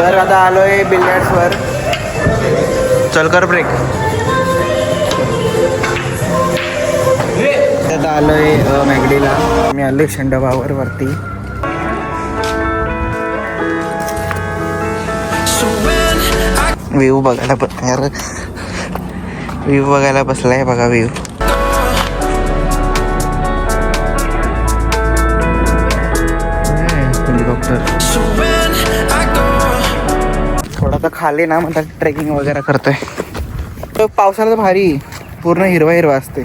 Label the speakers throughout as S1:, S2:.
S1: तर आता आलोय बिलियर्ड्सवर. चल कर ब्रेक. आता आलोय मॅगडीला. मी आलोय शंडबावर वरती. व्ह्यू बघायला यार, व्ह्यू बघायला बसलाय बघा व्ह्यू. हेलिकॉप्टर. थोडा तर खाली ना म्हणतात ट्रेकिंग वगैरे करतोय. तो पावसाळ्यात भारी पूर्ण हिरवा हिरवा असते.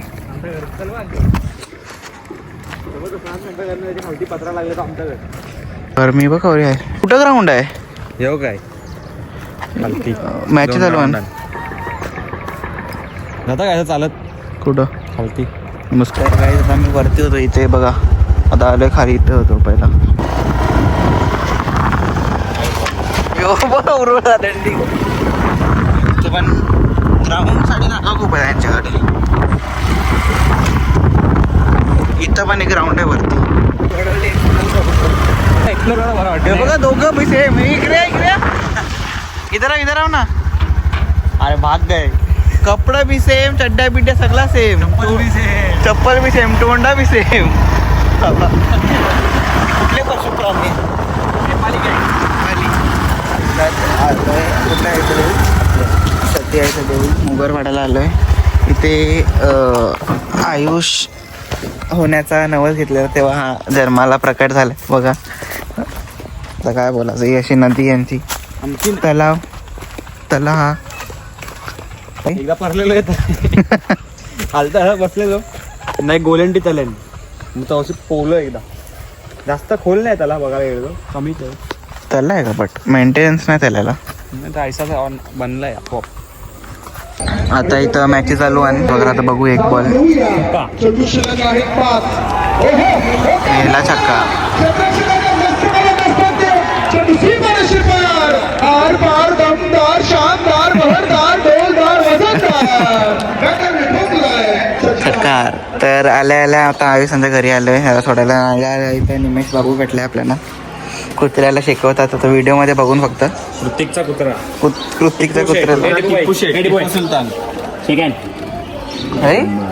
S1: गरमी बघ आहे. कुठं ग्राउंड आहे?
S2: येऊ काय
S1: मॅच चालू आहे.
S2: जाता काय चालत
S1: कुठं
S2: खालती?
S1: नमस्कार काय, आता मी वरती होतो इथे बघा. आता आलोय खाली, इथं होतो पहिला. पण ग्राउंड साठी नाका खूप आहे यांच्याकडे. इथं पण एक ग्राउंड आहे वरती. बघा दोघं पैसे. मी इकडे इधर आव ना. अरे भाग गए. कपडा भी सेम, चड्डा बिड्डा सगळा सेम, चप्पल भी सेम, तोंडा भी सेम. कुठले पशु प्राणी? सध्या यायचं देऊळ मुगरवाड्याला आलोय. इथे आयुष होण्याचा नवस घेतलेला तेव्हा हा जन्माला प्रकट झाला बघा. आता काय बोलायचं, ही अशी नदी यांची. तलाव हा
S2: एकदा पडलेलो येत हालता बसलेलो नाही. गोलंडी तल्यान मग तो अशी पोवलं एकदा. जास्त खोल नाही त्याला बघायला गेलो, कमीच आहे.
S1: त्याला आहे का बट मेंटेनन्स नाही त्याला.
S2: ऐसा बनलाय आपोआप.
S1: आता इथं मॅच चालू आहे वगैरे. आता बघू एक बॉल पहिला छक्का. छक्का. तर आल्या आता आयुष्यांच्या घरी आलोय. ह्याला सोडायला इथे निमेश बाबू भेटले आपल्याला. कुत्र्याला शिकवतात आता व्हिडिओ मध्ये बघून फक्त.
S2: कृतिकचा कुत्रा.
S1: कृतिकचा कुत्र्याला
S2: सुलतान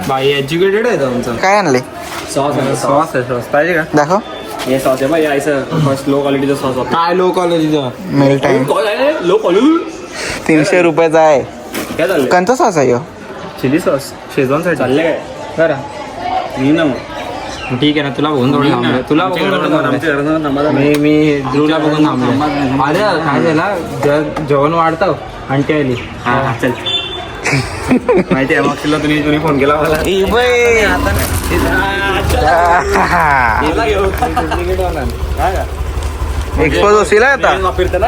S2: भाई एज्युकेटेड आहे तुमचं.
S1: काय आणले?
S2: सॉस पाहिजे का?
S1: दाखव.
S2: हे सॉस आहे भाई. फर्स्ट लो क्वालिटीचा सॉस होता. काय लो क्वालिटीचा?
S1: Mill time.
S2: लो क्वालिटी
S1: 300 रुपयाचा आहे.
S2: काय चाललंय?
S1: कोणता सॉस आहे?
S2: चिली सॉस शेजवान साठी चालले काय करा. मी ना मग ठीक आहे ना. तुला बघून थोडं तुला मी ध्रुवला बघून थांबलो. अरे काय झाला, जेवण वाढतं आणखी आली. हा चल माहिती आहे. मग तुला तुम्ही फोन केला मला.
S1: एक्सपोज होशील आता.
S2: वापरता ना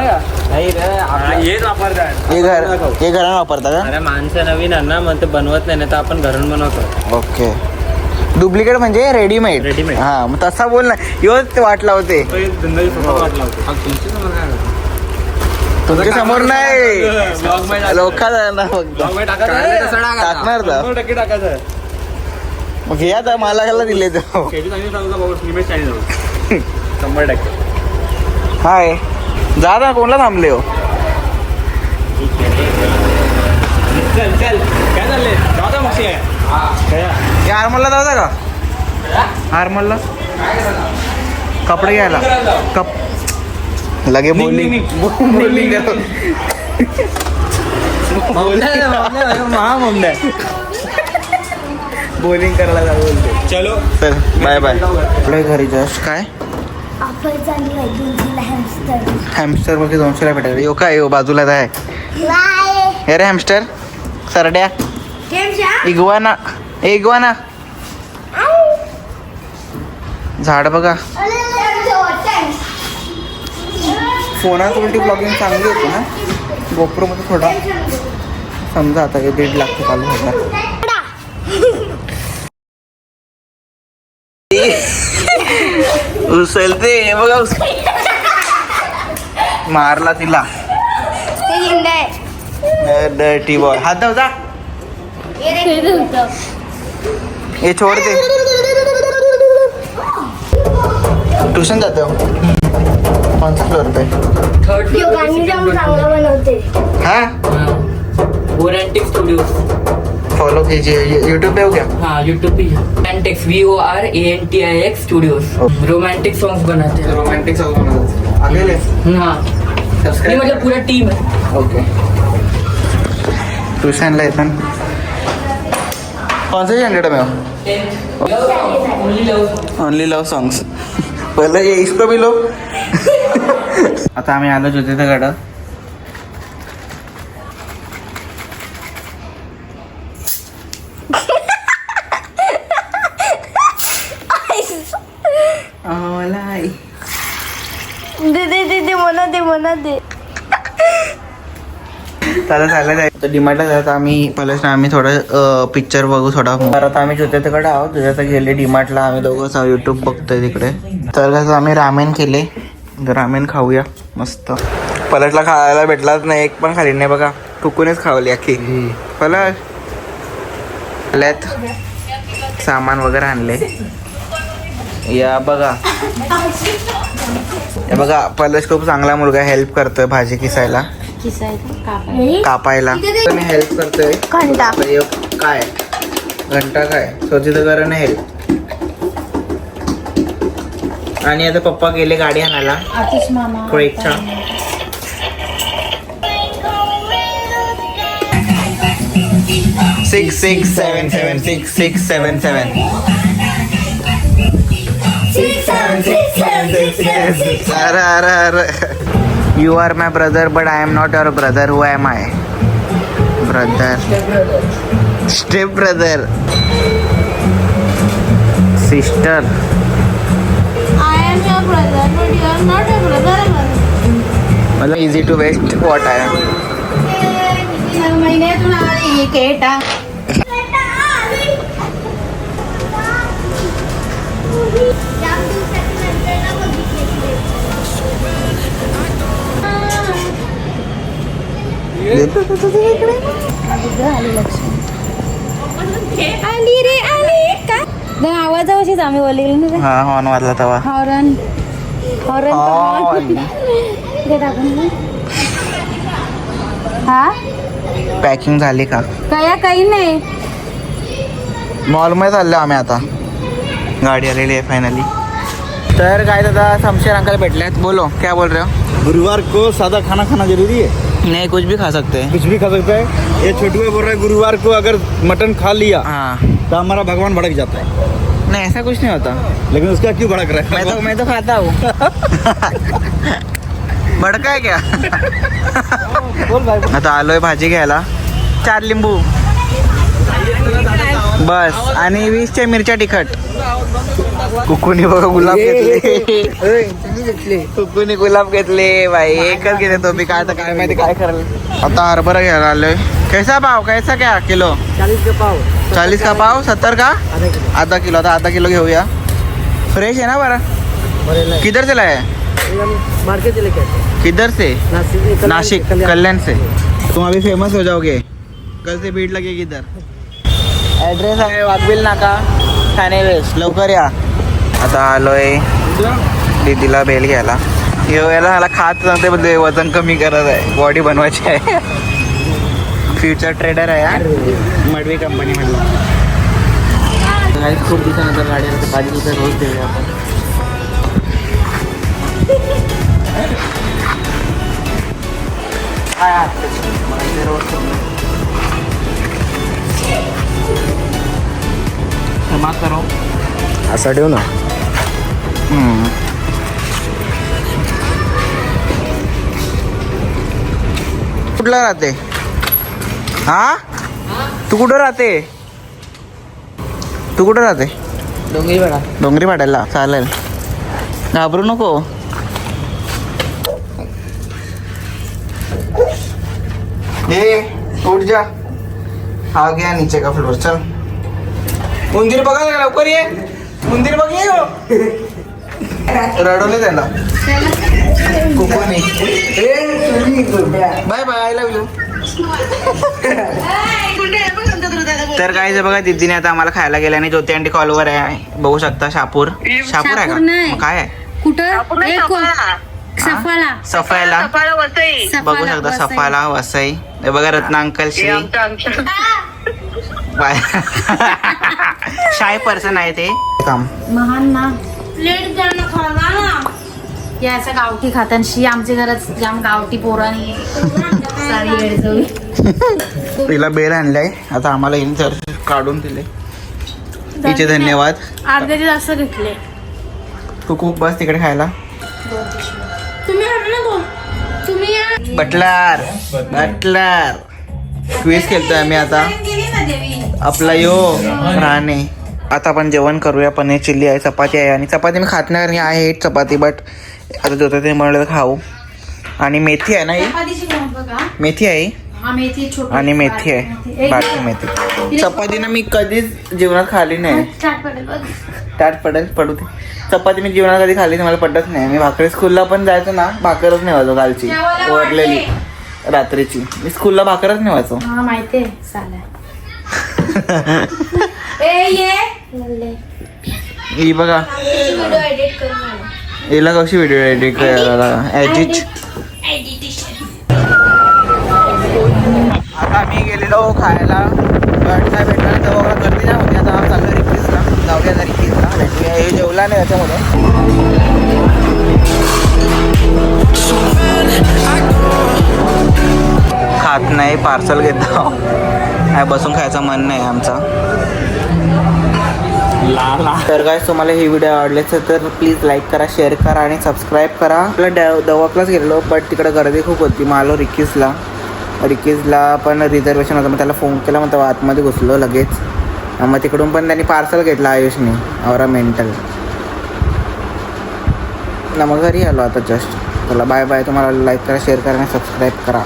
S2: हेच वापरतात.
S1: हे घरात वापरता का?
S2: अरे माणसं नवीन आहे ना, मग ते बनवत नाही तर आपण घरून बनवतो.
S1: ओके. डुप्लिकेट म्हणजे रेडीमेड. हा मग तसा बोल ना. योच वाट लावते. तुमच्या समोर नाही, लोकांना टाकणार का? मग हे आता मालाला दिले तो
S2: 100%.
S1: हाय जा ना. कोणला थांबले हो?
S2: चल चल काय चाललंय? जाऊ मग
S1: आरमलला जाऊ का? आरमलला कपडे घ्यायला. लगे बोलिंग बोलिंग करायला जाऊ बोलते.
S2: चलो
S1: चल बाय बाय. आपल्या घरी जस्ट काय हॅमस्टर बघ 200ला भेटायला. यो काय यो बाजूला आहे. हे रे हॅमस्टर सरड्या. इगवाना झाड बघा. फोनात उलटी ब्लॉगिंग चांगली होती ना. गोप्रो मध्ये थोडा समजा आता 1.5 लाख चालू होणार. उचलते बघा. मारला तिला. Dirty boy. हात धाव जा. हे छोड़ दे. ट्यूशन जाते हो? कोणता फ्लोअर पे
S3: थर्ड
S4: यो गाणी जाम चांगलं बनवते.
S1: हा
S3: वोरेंटिक स्टूडियोज.
S1: फॉलो कीजिए यूट्यूब पे हो क्या
S3: हाँ यूट्यूब पे वोरेंटिक्स VORANTIX स्टूडियोज. रोमांटिक सॉन्ग्स बनाते हैं.
S1: रोमांटिक सॉन्ग अकेले
S3: हाँ नहीं मतलब पूरा टीम है.
S1: ओके ट्यूशन लेते हैं कौन से स्टैंडर्ड में हो ओनली लव सॉन्ग्स पहले ये इसको भी लो आता आम्ही आलो ज्योतिषकडं
S4: दे म्हणा दे.
S1: त्याला चाललं आहे तर डिमार्टला जायचं आम्ही पहिलेच आम्ही थोडं पिक्चर बघू थोडा परत आम्ही ज्योतिषकडे आहोत तुझ्या गेले डिमार्टला आम्ही दोघं यूट्यूब बघतोय तिकडे तर कसं आम्ही रामेन केले रामेन खाऊया मस्त पलटला खायला भेटलाच नाही एक पण खाली नाही बघा फुकूनच खावली अख्खी पलट आल्यात सामान वगैरे आणले या बघा हे बघा पलश खूप चांगला मुलगा हेल्प करतोय भाजी किसायला कापायला मी हेल्प करतोय
S4: घंटा
S1: काय घंटा काय स्वच्छता नाही हेल्प आणि आता पप्पा गेले गाडी आणायला थोडी इच्छा 6 अरे You are my brother, but I am not your brother. Who am I? Brother. Step brother. Sister.
S4: I am your brother, but you are not a brother.
S1: मतलब easy to waste what I am.
S4: महिन्यातून आली केटा. आली रे आली का आवाजावशीच आम्ही बोलले
S1: हा हॉर्न वाजला तवा
S4: हॉर्न हॉर्न हा
S1: पॅकिंग झाली का
S4: काय काही नाही
S1: मॉल मध्ये चाललो आम्ही आता गाडी आलेली आहे फायनली तर काय दादा शमशेर अंकल बैठले हैं बोलो क्या बोल रहे हो
S2: गुरुवार को सादा खाना खाना जरूरी है
S1: नहीं कुछ भी खा सकते हैं
S2: कुछ भी खा सकता है ये छोटू भाई बोल रहा है गुरुवार को अगर मटन खा लिया
S1: हाँ
S2: तो हमारा भगवान भड़क जाता है
S1: नहीं ऐसा कुछ नहीं होता
S2: लेकिन उसका क्यों भड़क रहा है
S1: मैं तो खाता हूँ भडका है क्या
S2: बोल भाई
S1: आता आलोय भाजी घ्यायला 4 लिंबू बस आणि 20च्या मिरच्या तिखट कुकुनी बघा गुलाब घेतले कुकुनी गुलाब घेतले भाई एकच घेते तो मी काय आता काय माहिती काय करायला आता हरभरा घ्यायला आलोय कैसा भाव कैसा क्या किलो 40 का पाव 70 का आधा किलो आता आधा किलो घेऊया फ्रेश है ना बरा किधर से लाया
S3: मार्केट से लेके
S1: किधर से नासिक कल्याण से तुम अभी फेमस हो जाओगे कल से भीड़ लगेगी इधर ॲड्रेस आहे वाघबिल नाका ठाणे वेस्ट लवकर या आता आलोय दीदीला बेल घ्यायला याला ह्याला खात नव्हते बदले वजन कमी करत आहे बॉडी बनवायची आहे फ्युचर ट्रेडर आहे यार मडवी कंपनी म्हटलं खूप दिवसानंतर गाडी आली 5 रुपये रोज देऊया आपण क्षमा करो
S2: असा ठेव ना
S1: कुठला राहते हा तू कुठं राहते डोंगरी पाड्याला चालेल घाबरू नको ए उठ जा आ गया नीचे का फ्लोर चल मंदिर बघा लवकर ये मंदिर बघ ये रडवले त्याला कुकुनी bye bye I love you तर काय बघा दीदीने आता आम्हाला खायला गेल्या आणि ज्योती आंटी कॉलवर आहे बघू शकता शापूर आहे का
S4: नाही.
S1: मग काय आहे
S4: कुठं सफाला
S1: सफायला बघू शकता
S4: वसई.
S1: सफाला वसई. हे बघा रत्ना अंकल श्री बाय शाय पर्सन आहे ते काम.
S4: महान ना प्लेट द्या ना खावा ना. या असं गावठी खातांशी आमच्या घरात जाम गावठी पोरांनी सारी गैरसोय.
S1: तिला बेल आणलाय आता आम्हाला येऊन तर काढून दिले. तिचे धन्यवाद.
S4: अर्ध्याचे जास्त घेतले.
S1: तू खूप बस तिकडे खायला.
S4: तुम्ही
S1: बटलर बटलर क्विज खेळतोय आम्ही आता. आपला यो राणे. आता आपण जेवण करूया. पनीर चिल्ली आहे, चपाती आहे. आणि चपाती मी खात नाही कारण आहे चपाती, बट आता जो ते म्हणलं तर खाऊ. आणि मेथी आहे ना ही, मेथी आहे आणि मेथी आहे, बारकी मेथी. चपाती ना मी कधीच जीवनात खाली नाही. टाट पडेल पडू दे. चपाती मी जीवनात कधी खाली नाही, मला पडत नाही. मी भाकरी स्कूलला पण जायचो ना, भाकरच नाही व्हायचो कालची ओरलेली रात्रीची. मी स्कूलला भाकरच नाही व्हायचो.
S4: माहितीये
S1: ही बघा हिला कशी व्हिडिओ एडिट करायला एडिट. आता आम्ही गेलेलो खायला गडचा भेटला तेव्हा गर्दी नाही होती. आता चाललं रिक्कीजला, जाऊया आता रिक्कीजला. हे जेवला नाही त्याच्यामध्ये. खात नाही, पार्सल घेतो. काय बसून खायचं मन नाही आमचा. तर काय तुम्हाला ही व्हिडिओ आवडली तर प्लीज लाईक करा, शेअर करा आणि सबस्क्राईब करा. आपलं दवाखान्यात गेलेलो बट तिकडे गर्दी खूप होती. मग आलो रिकीजला पण रिझर्वेशन होतं. मग त्याला फोन केला, मग तेव्हा आतमध्ये घुसलो लगेच. मग तिकडून पण त्यांनी पार्सल घेतलं आयुषने औरा मेंटल. मग घरी आलो आता जस्ट. चला बाय बाय. तुम्हाला लाईक करा, शेअर करा आणि सबस्क्राईब करा.